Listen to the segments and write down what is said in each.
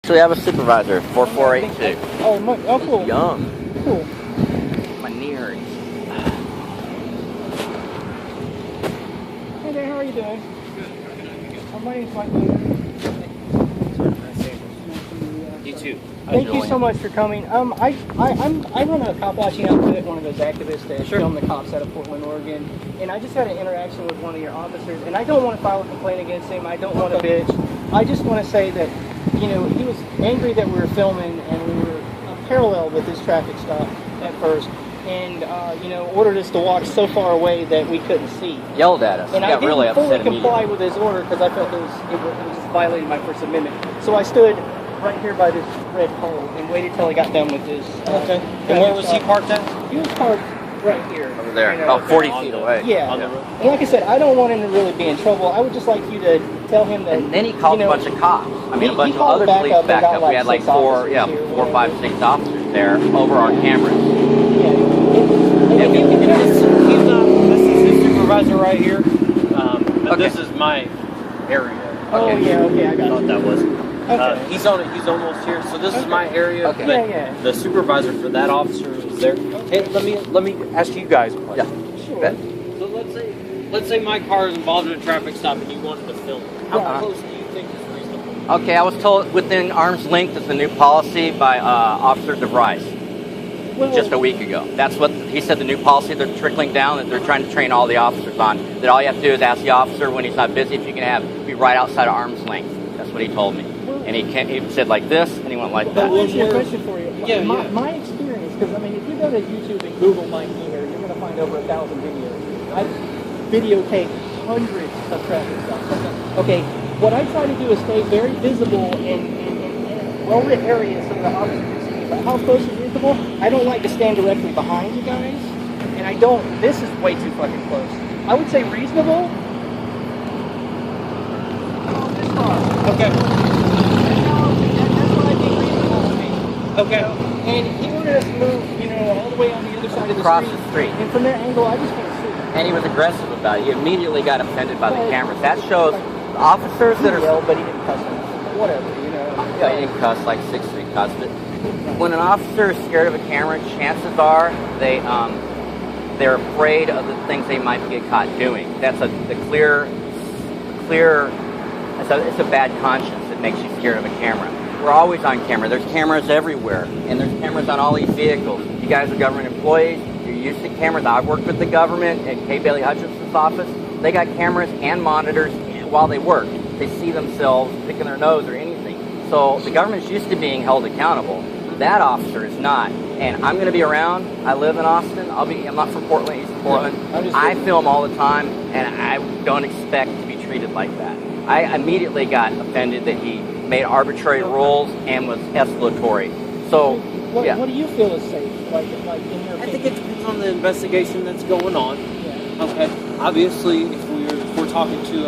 Actually, I have a supervisor, 4482. Oh, cool. He's young. Cool. My knee hurts. Hey there, how are you doing? Good. My name's Michael. You too. Thank you so much for coming. I run a cop watching outfit, one of those activists that film the cops out of Portland, Oregon. And I just had an interaction with one of your officers, and I don't want to file a complaint against him. I don't want to bitch. I just want to say that, you know, he was angry that we were filming and we were parallel with his traffic stop at first. And, you know, ordered us to walk so far away that we couldn't see. Yelled at us. And I didn't fully comply with his order because I felt it was just violating my First Amendment. So I stood right here by this red pole and waited till he got done with his. Okay. And where was he parked at? He was parked right here. Over there, you know, about 40 feet away. Yeah. And like I said, I don't want him to really be in trouble. I would just like you to tell him that. And then he called a bunch of cops. I mean, a bunch of called other police backup. We had like four, five, six officers there over our cameras. This is his supervisor right here. But this is my area. Oh, okay, I got thought it. that was. Okay. He's almost here. So this is my area. Okay. But the supervisor for that officer is there. Hey, let me ask you guys a question. Yeah. Sure. So let's say my car is involved in a traffic stop and you wanted to film it. How Yeah. close do you think is reasonable? Okay, I was told within arm's length is the new policy by Officer DeVries just a week ago. That's what he said, the new policy they're trickling down, that they're trying to train all the officers on. That all you have to do is ask the officer when he's not busy if you can be right outside of arm's length. That's what he told me. And he said like this, and he went like that. I'll answer your question for you. Yeah, my experience, because I mean, if you go to YouTube and Google Mike Meter, you're going to find over 1,000 videos. I've videotaped hundreds of traffic stops. Okay, what I try to do is stay very visible in a well-lit area so the officer can see me. But how close is reasonable? I don't like to stand directly behind you guys, and I don't. This is way too fucking close. I would say reasonable. This far. Okay. Okay. And he wanted us to move, you know, all the way on the other side of the Across street. the street. And from that angle, I just can't see. And he was aggressive about it. He immediately got offended by the cameras. That shows the officers that are... He yelled, but he didn't cuss him. Whatever, you know. Yeah, he didn't cuss, like 6 feet cussed it. When an officer is scared of a camera, chances are they're afraid of the things they might get caught doing. That's it's a bad conscience that makes you scared of a camera. We're always on camera. There's cameras everywhere, and there's cameras on all these vehicles. You guys are government employees. You're used to cameras. I've worked with the government at K. Bailey Hutchinson's office. They got cameras and monitors while they work. They see themselves picking their nose or anything. So the government's used to being held accountable. That officer is not. And I'm going to be around. I live in Austin. I'm not from Portland, East Portland. I film all the time, and I don't expect to be treated like that. I immediately got offended that he made arbitrary rules and was escalatory. So, what do you feel is safe? Like in your opinion? I think it depends on the investigation that's going on. Yeah. Okay. Obviously, if we're talking to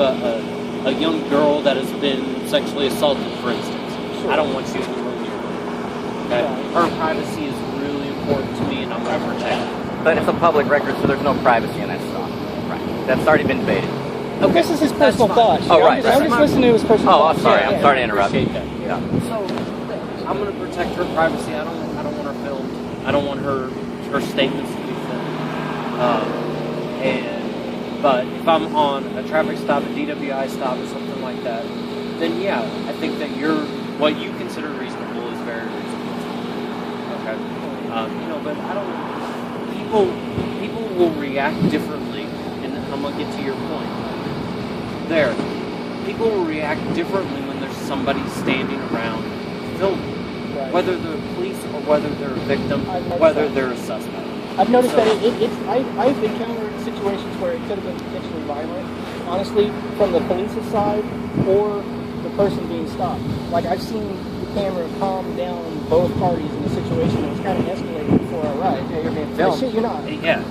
a young girl that has been sexually assaulted, for instance, Sure. I don't want you anywhere near her. Okay. Right. Her privacy is really important to me, and I'm going to protect her. but it's a public record, so there's no privacy in that stuff. Right. That's already been debated. Okay. This is his personal thoughts. Oh, right. I'm just listening to his personal thoughts. I'm sorry. I'm sorry to interrupt. Appreciate that. Yeah. So I'm going to protect her privacy. I don't want her filmed. I don't want her statements to be filmed. But if I'm on a traffic stop, a DWI stop, or something like that, then yeah, I think that what you consider reasonable is very reasonable. Okay. You know, but I don't. People will react differently, and I'm gonna get to your point. People will react differently when there's somebody standing around filming. Right. Whether they're police or whether they're a victim, whether they're a suspect. I've noticed that I've encountered situations where it could have been potentially violent, honestly, from the police's side or the person being stopped. Like, I've seen the camera calm down both parties in a situation that was kind of escalating before I arrived. Yeah, you're being filmed. Shit, you're not. Yeah,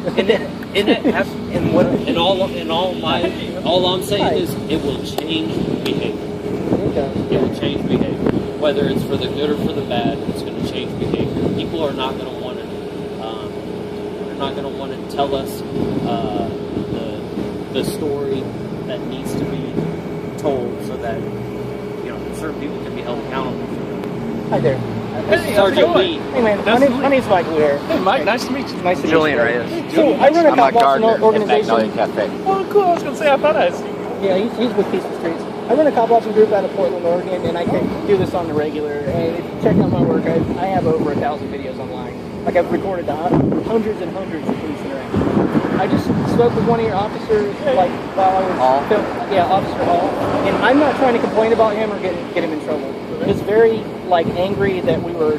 all I'm saying is it will change behavior. It will change behavior. Whether it's for the good or for the bad, it's going to change behavior. People are not going to want to. They're not going to want to tell us the story that needs to be told, so that certain people can be held accountable for it. Hi there. Hey, Sergeant Lee. Hey man, my name's Mike Weir. Hey, Mike, nice to meet you. Nice to Julian meet you. Reyes. So I run a I'm cop a watching gardener at organization. Magnolia Cafe. Oh, cool. I was going to say, I thought I had seen you. Yeah, he's with Peaceful Streets. I run a cop watching group out of Portland, Oregon, and I can do this on the regular. And if you check out my work, I have over 1,000 videos online. Like I've recorded hundreds and hundreds of police interactions. I just spoke with one of your officers, like while I was Officer Hall, and I'm not trying to complain about him or get him in trouble. He was very like angry that we were.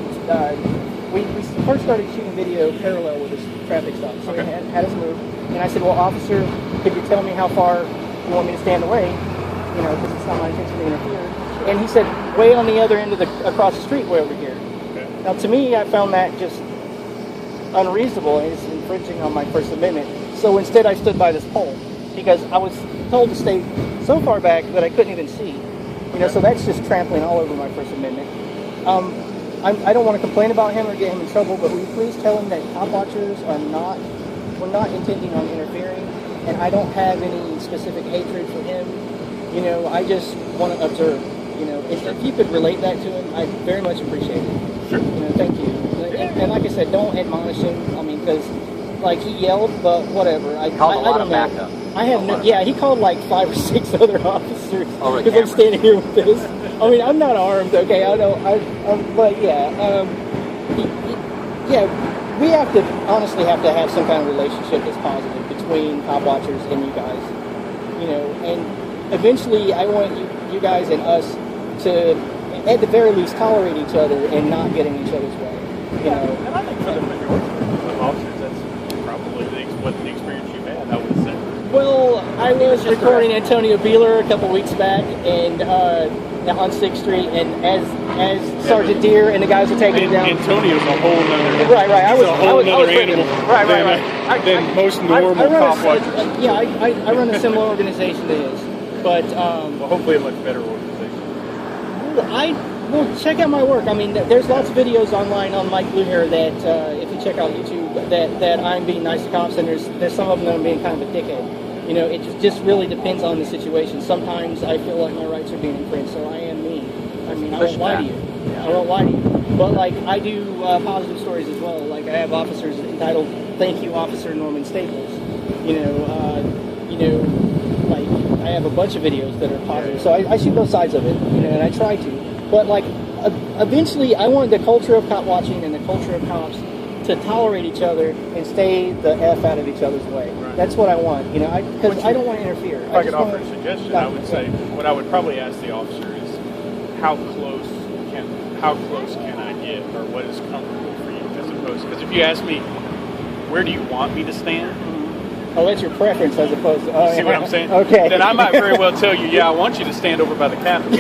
We first started shooting video parallel with this traffic stop, so he had us move. And I said, "Well, officer, could you tell me how far you want me to stand away? You know, because it's not my intention to interfere." And he said, "Way on the other end of across the street, way over here." Okay. Now, to me, I found that just unreasonable and it's infringing on my First Amendment. So instead, I stood by this pole because I was told to stay so far back that I couldn't even see. You know, so that's just trampling all over my First Amendment. I don't want to complain about him or get him in trouble, but will you please tell him that cop watchers we're not intending on interfering, and I don't have any specific hatred for him. You know, I just want to observe. You know, if you could relate that to him, I very much appreciate it. Sure. You know, thank you. And like I said, don't admonish him. I mean, because like he yelled, but whatever. I Called a lot don't of know. backup. I have no. Yeah, he called like 5 or 6 other officers Over because I'm camera. standing here with this. I mean, I'm not armed. Okay, I know. But yeah, we have to honestly have some kind of relationship that's positive between cop watchers and you guys. You know, and eventually, I want you guys and us to, at the very least, tolerate each other and not get in each other's way. You know. And I think for the majority of officers, that's probably what the experience you've had, I would say. Well, I was recording Antonio Beeler a couple weeks back, and on 6th Street, and as Sergeant Deere and the guys were taking it down. Antonio's a whole nother. Right. I was a whole nother with him. animal. Right. Than most normal I run cop watchers. I run a similar organization to his, but Well, hopefully a much better organization. well, check out my work. I mean, there's lots of videos online on Mike Blue Hair that if you check out YouTube, that I'm being nice to cops, and there's some of them that I'm being kind of a dickhead. You know, it just really depends on the situation. Sometimes I feel like my rights are being infringed, so I am mean. I mean, I won't lie to you. I won't lie to you. But like, I do positive stories as well. Like, I have officers entitled "Thank You, Officer Norman Staples." You know, like I have a bunch of videos that are positive. So I shoot both sides of it. You know, and I try to. But like, eventually, I want the culture of cop watching and the culture of cops to tolerate each other and stay the F out of each other's way. Right. That's what I want, you know, because I don't want to interfere. If I could offer a suggestion, I would say what I would probably ask the officer is how close can I get, or what is comfortable for you, as opposed, because if you ask me where do you want me to stand, oh, that's your preference as opposed to. see what I'm saying? Okay. Then I might very well tell you, yeah, I want you to stand over by the Capitol.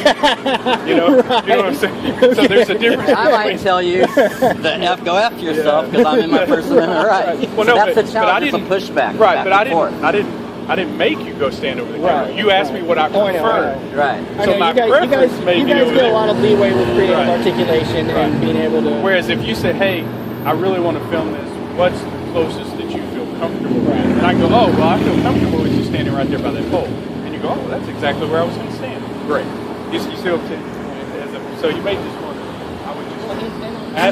You know, Right. you know what I'm saying? So there's a difference. I might tell you, go after yourself because I'm in my First Amendment right. Well, no, that's but the challenge. I It's a didn't pushback. Right, back but I didn't make you go stand over the camera. Right, You asked me what I Oh, I know, prefer. Right. I So know, my you guys preference may be get over a there. lot of leeway with creative Right. articulation Right. and being able to. Whereas if you said, hey, I really want to film this, what's the closest that you feel comfortable with? And I go, oh, well, I feel comfortable with you standing right there by that pole. And you go, oh, that's exactly where I was going to stand. Great. You see what I'm saying? So you may just want to, I would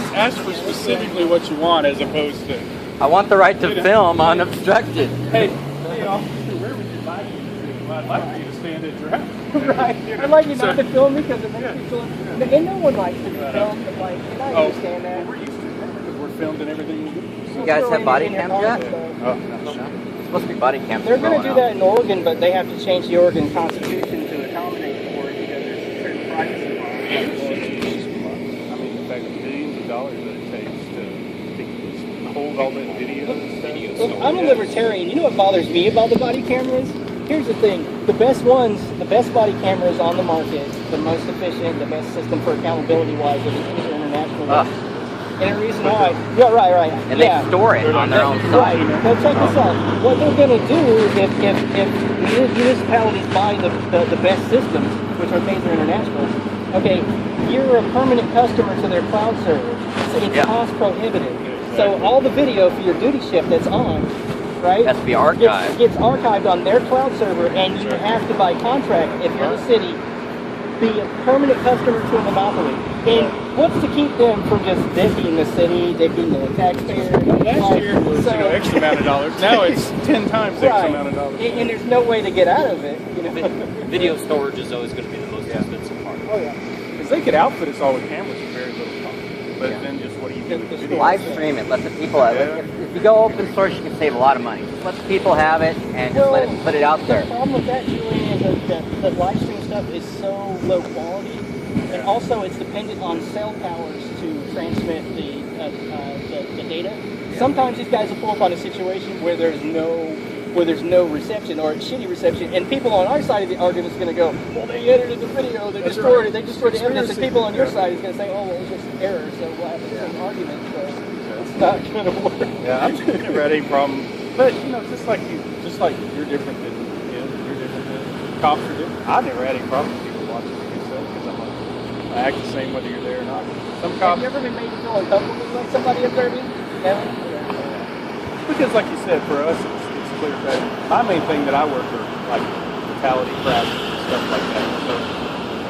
just ask for specifically what you want as opposed to, I want the right to film unobstructed. hey, officer, where would you like me to film? I'd like for you to stand at your house. Right. You know? I'd like you So- not to film me because it makes Yeah. me feel. And no one likes to be filmed, but like, and I understand that. Well, we're used to that because we're filmed and everything we do. You guys have body cams yet? Oh, no. It's supposed to be body cams. They're going to rolling do out. that in Oregon, but they have to change the Oregon Constitution to accommodate for it because there's certain privacy laws. I mean, the fact that millions of dollars that it takes to hold all that video and stuff. Look, I'm a libertarian. You know what bothers me about the body cameras? Here's the thing. The best body cameras on the market, the most efficient, the best system for accountability-wise, are the international ones. And the reason why... Yeah, right. And they store it on their own Right. site. Now check this out. What they're going to do if municipalities buy the best systems, which are major internationals, okay, you're a permanent customer to their cloud server. So it's cost prohibitive. So all the video for your duty shift that's on, right? Has to be archived. Gets archived on their cloud server, and you have to, by contract, if you're the city, be a permanent customer to a monopoly. And what's to keep them from just dicking the city, dicking the taxpayer? Last year it was X amount of dollars. Now it's 10 times X amount of dollars. And there's no way to get out of it. Video storage is always going to be the most expensive part. Oh yeah. Because they could outfit us all with cameras for very little cost. But then just what do you do with the video? Live stream it. Let the people have it. If you go open source, you can save a lot of money. Just let the people have it and just let it put it out there. The problem with that, Julian, is that the live stream stuff is so low quality, and also it's dependent on cell towers to transmit the data. Sometimes these guys will pull up on a situation where there's no reception or shitty reception, and people on our side of the argument is going to go, well, they edited the video, they destroyed it, they destroyed the evidence, and people on your side is going to say, oh, well, it was just error, so we'll have the same argument, so it's not going to work. Yeah, I've never had any problem, but just like you're different than you're different than cops are different. I never had any problem with people watching me yourself because I act the same whether you're there or not. Some cops. Have you ever been made to feel uncomfortable with somebody observing? Never. Because, like you said, for us, it's clear cut. My main thing that I work are like fatality crashes and stuff like that. So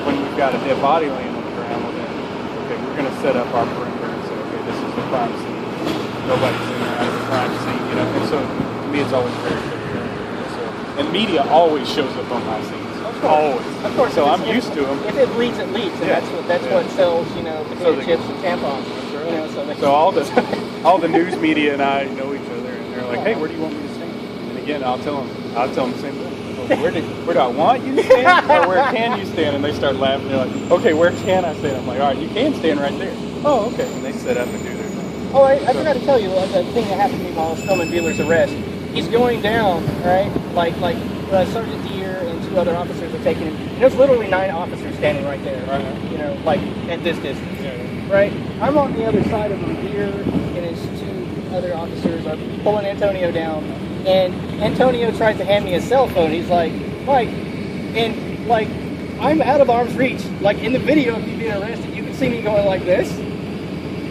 when we've got a dead body laying on the ground, well then, okay, we're going to set up our perimeter and say, okay, this is the crime scene. Nobody's in or out of the crime scene, And so to me, it's always very clear. And media always shows up on my scenes. Always. Of course. So I'm used to them. If it leads, it leads, and that's what sells, potato chips and tampons. So all the news media and I know each other, and they're like, "Hey, where do you want me to stand?" And again, I'll tell them the same thing. Oh, where do I want you to stand, or where can you stand? And they start laughing. They're like, "Okay, where can I stand?" I'm like, "All right, you can stand right there." Oh, okay. And they set up and do their thing. Oh, I forgot to tell you the thing that happened to me while I was filming Bueller's Arrest. He's going down, right? Like Sergeant Deere and 2 other officers are taking him. And there's literally 9 officers standing right there, like at this distance, right? I'm on the other side of him here, and his 2 other officers are pulling Antonio down. And Antonio tries to hand me his cell phone. He's like, Mike, and like, I'm out of arm's reach. Like in the video of me being arrested, you can see me going like this,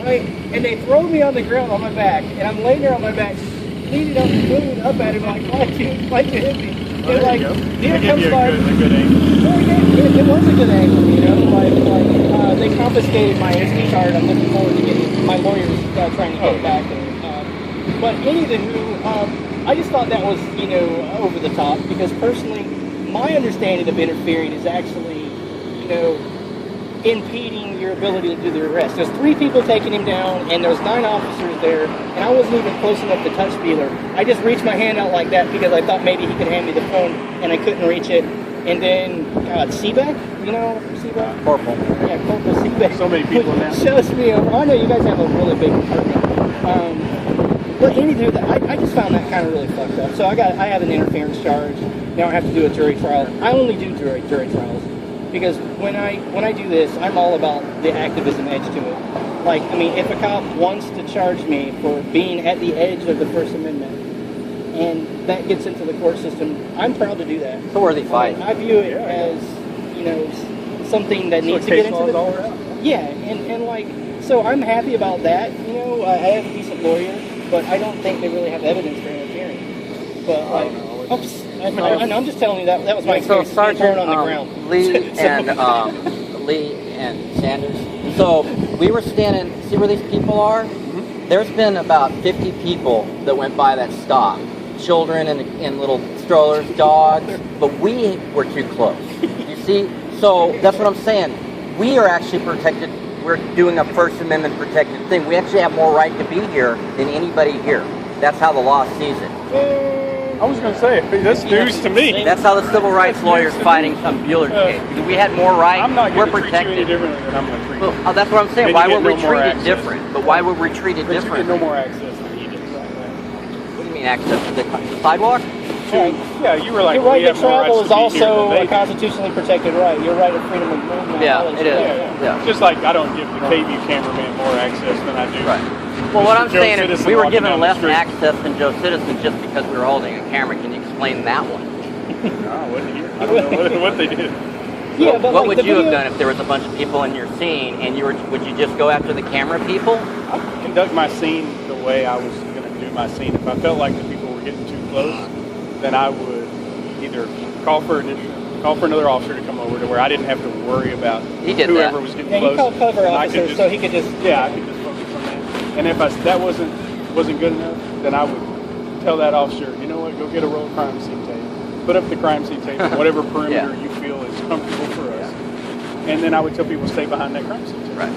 right? And they throw me on the ground on my back, and I'm laying there on my back, leaning up at him like, Mike, you hit me. Well, and like, Deer comes by. A good angle. Well, it was a good angle, they confiscated my SD card. I'm looking forward to getting my lawyers trying to get it back. But anywho, I just thought that was, over the top, because personally, my understanding of interfering is actually, impeding your ability to do the arrest. There's 3 people taking him down, and there's 9 officers there, and I wasn't even close enough to touch Bueller. I just reached my hand out like that because I thought maybe he could hand me the phone, and I couldn't reach it. And then, Seaback, Seaback? Corporal. Yeah, Corporal Seaback. So many people now. Shows me over. I know you guys have a really big department. But anywho, I just found that kind of really fucked up. So I have an interference charge. Now I have to do a jury trial. I only do jury trials because when I do this, I'm all about the activism edge to it. Like, if a cop wants to charge me for being at the edge of the First Amendment, and that gets into the court system, I'm proud to do that. It's a worthy fight. I view it as, something that needs to get into the court. Yeah, and so I'm happy about that. I have a decent lawyer, but I don't think they really have evidence for interfering. But I'm just telling you that was my experience. So Sergeant on the ground. Lee and Sanders. So we were standing. See where these people are? Mm-hmm. There's been about 50 people that went by that stop. Children in little strollers, dogs. But we were too close. You see? So that's what I'm saying. We are actually protected. We're doing a First Amendment protected thing. We actually have more right to be here than anybody here. That's how the law sees it. I was going to say, that's news to me. That's how the civil rights lawyers fighting some Bueller case. Because we had more rights. I'm not we're going to protected. treat you any differently than I'm going to treat you. Well, that's what I'm saying. Then Why you would get we no more treat it access. different? But why would we treat it But different? you get no more access than he did. What do you mean access to the sidewalk? Yeah, you were like, your right we to have more travel rights is to be here also than they a do. constitutionally protected right. Your right of freedom of movement. Yeah, it is. Yeah. Just like I don't give the KVU cameraman more access than I do. Right. Well, what I'm Joe saying is Citizen we were walking given down the less street. access than Joe Citizen just because we were holding a camera. Can you explain that one? No, I wasn't here. I don't know what they did. Yeah, but what like would the you have video- done if there was a bunch of people in your scene and would you just go after the camera people? I would conduct my scene the way I was going to do my scene. If I felt like the people were getting too close, then I would either call for additional call for another officer to come over to where I didn't have to worry about He did whoever that. was getting Yeah, close. he called cover And I officers could so he could just. yeah, I could just focus on that. And if that wasn't good enough, then I would tell that officer, you know what, go get a roll of crime scene tape, put up the crime scene tape, on whatever perimeter you feel is comfortable for us, and then I would tell people to stay behind that crime scene tape. Right.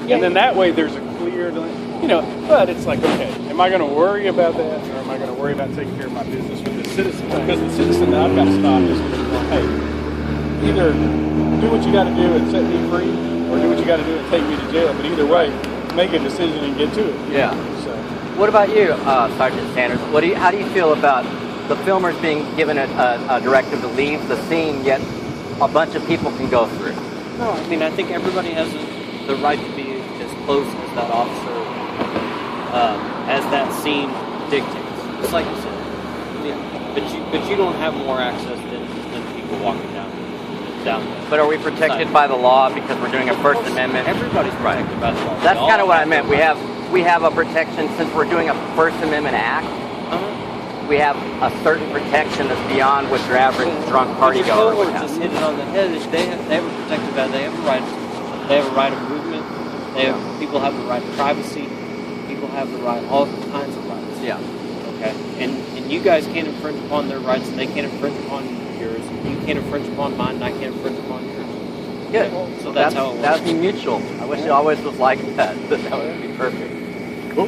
Yeah, And then that way there's a clear, but it's like, okay, am I going to worry about that, or am I going to worry about taking care of my business with the citizen? Because the citizen that I've got to stop is going to go, hey, either do what you got to do and set me free, or do what you got to do and take me to jail. But either way, make a decision and get to it. Yeah. So What about you, Sergeant Sanders? How do you feel about the filmers being given a directive to leave the scene, yet a bunch of people can go through? No, I mean, I think everybody has the right to be as close as that officer, as that scene dictates. It's like you said. But you don't have more access than people walking down there. But are we protected by the law because we're doing a First Amendment? Everybody's protected by the law. That's kind of what I meant. We have a protection since we're doing a First Amendment act. We have a certain protection that's beyond what your average drunk party goer would have. Just hit it on the head. They have a protected by. They have a right. They have a right of movement. People have the right to privacy. People have the right, all kinds of rights. Yeah. Okay. And you guys can't infringe upon their rights, and they can't infringe upon yours. You can't infringe upon mine, and I can't infringe upon yours. Good. So that's how it works. That would be mutual. I wish it always was like that. That would be perfect. cool.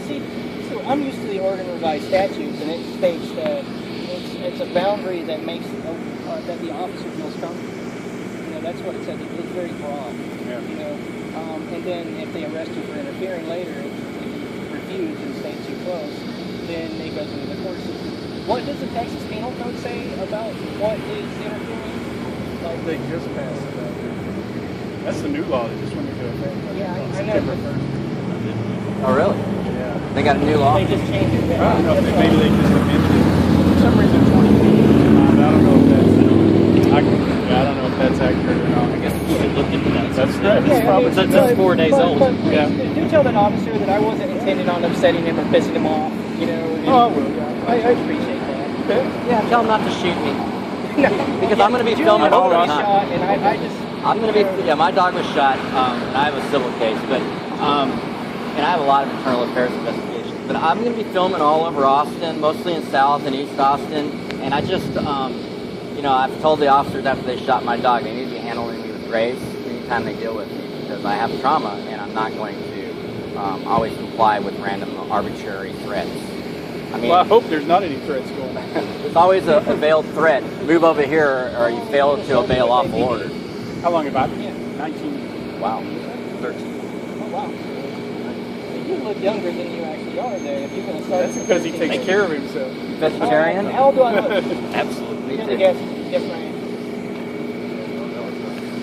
See, so I'm used to the Oregon Revised Statutes, and it states that it's a boundary that makes that the officer feels comfortable. That's what it says. It's very broad. Yeah. And then if they arrest you for interfering later, if you refuse and stay too close, then it goes into the court system. What does the Texas Penal Code say about what is interfering? Like They just passed it out there. That's the new law that just went into effect. Yeah, I know. September 1st. Oh, really? Yeah. They got a new law? they just changed it. I don't know if maybe they just amended it. For some reason, 20 feet. I don't know if I don't know if that's accurate or not. I guess you should look into that. That's right. Yeah, Probably since it's 4 days old. But please, Yeah. do tell that officer that I wasn't intending on upsetting him or pissing him off. And Oh, I will. Yeah. I appreciate that. Yeah, tell them not to shoot me. No, Because I'm going to be filming all the time. Shot, and I just. I'm going to be, yeah, my dog was shot, and I have a civil case, but, and I have a lot of internal affairs investigations, but I'm going to be filming all over Austin, mostly in South and East Austin, and I just, I've told the officers after they shot my dog, they need to be handling me with grace anytime they deal with me, because I have trauma, and I'm not going to always comply with random arbitrary threats. I mean, Well, I hope there's not any threats going on. there's always a veiled threat. Move over here, or you fail to obey a lawful order. How long have I been here? 19. Wow. 13. Oh, wow. You look younger than you actually are there. If you're going to start. That's because he takes care of himself. Vegetarian? How old do I look? Absolutely. You're gonna guess my age.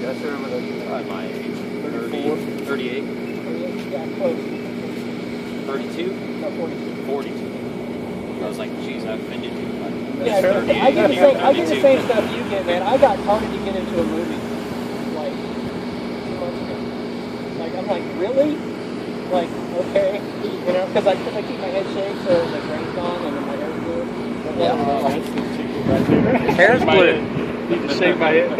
Yes, sir. Probably my age. 34, 38, Yeah, close. 32, No, 42. 42. I was like, geez, I've offended you. Yeah, I get the same stuff you get, man. I got carded to get into a movie like 2 months ago. Like, I'm like, really? Like, okay, because I keep my head shaved so the grain's gone and then my hair's good. His Hair's blue. Need to shave my head.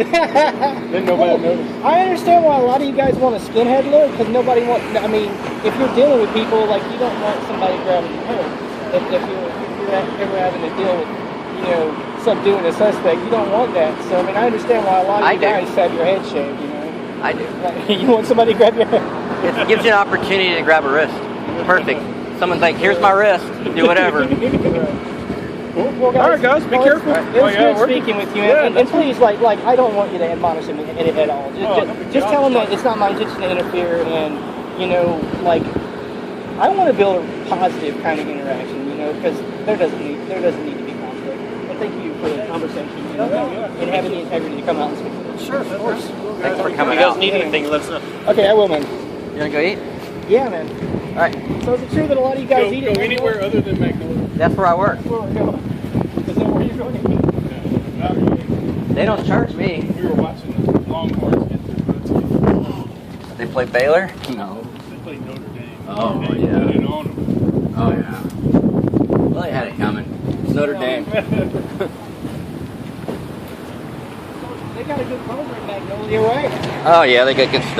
Then nobody notice. I understand why a lot of you guys want a skinhead look, because nobody wants. I mean, if you're dealing with people, like, you don't want somebody grabbing your hair. If you're ever having to deal with, subduing a suspect, you don't want that. So, I mean, I understand why a lot of you guys have your head shaved. I do. Like, you want somebody to grab your hair. It gives you an opportunity to grab a wrist. Perfect. Someone's like, here's my wrist. Do whatever. Well, All right, guys, be careful. It was good speaking with you, and please, like, I don't want you to admonish him at all. Just tell him that it's not my intention to interfere, and I want to build a positive kind of interaction, because there doesn't need to be conflict. And thank you for the conversation and having the integrity to come out and speak to us. Sure, of course. Thanks for coming If you guys out. need anything, let us know. Okay, I will, man. You want to go eat? Yeah, man. All right. So is it true that a lot of you guys eat Go it? anywhere other than Magnolia. That's where I work. Is that where you're going to eat? They don't charge me. We were watching the Longhorns get their butts. They play Baylor? No. They played Notre Dame. Oh, They yeah. put it on them. Oh, yeah. Well, they had it coming. It's Notre Dame. got a good program, Magnolia Way. Oh yeah, they got good stuff.